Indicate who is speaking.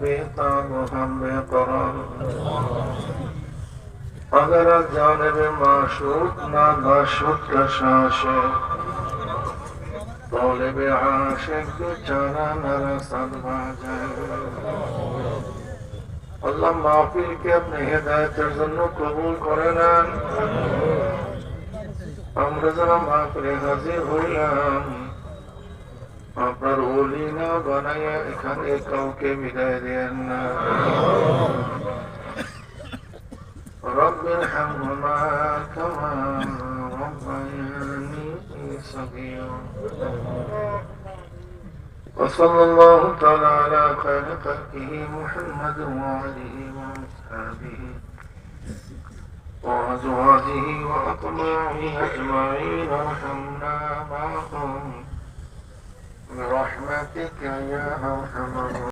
Speaker 1: बेताब बेकरार अगर जानिब माशूक ना नाशुक शाशे तौलिब आशिक बेचारा नरसद बाजाए अल्लाह माफिल के अपने हिदायतेर जन्य कबूल करे नेन আমরা যারা মাহফিলে হাজির হইলাম আপনার ওলি না বানাইয়া এখানে কাউকে বিদায় দেন না رب ارحمهما كما ربياني صغيرا وصلى الله تعالى على خير خلقه محمد وآله وأصحابه وأزواجه وأطباعه أجمعين ارحمنا معهم برحمتك يا أرحم الراحمين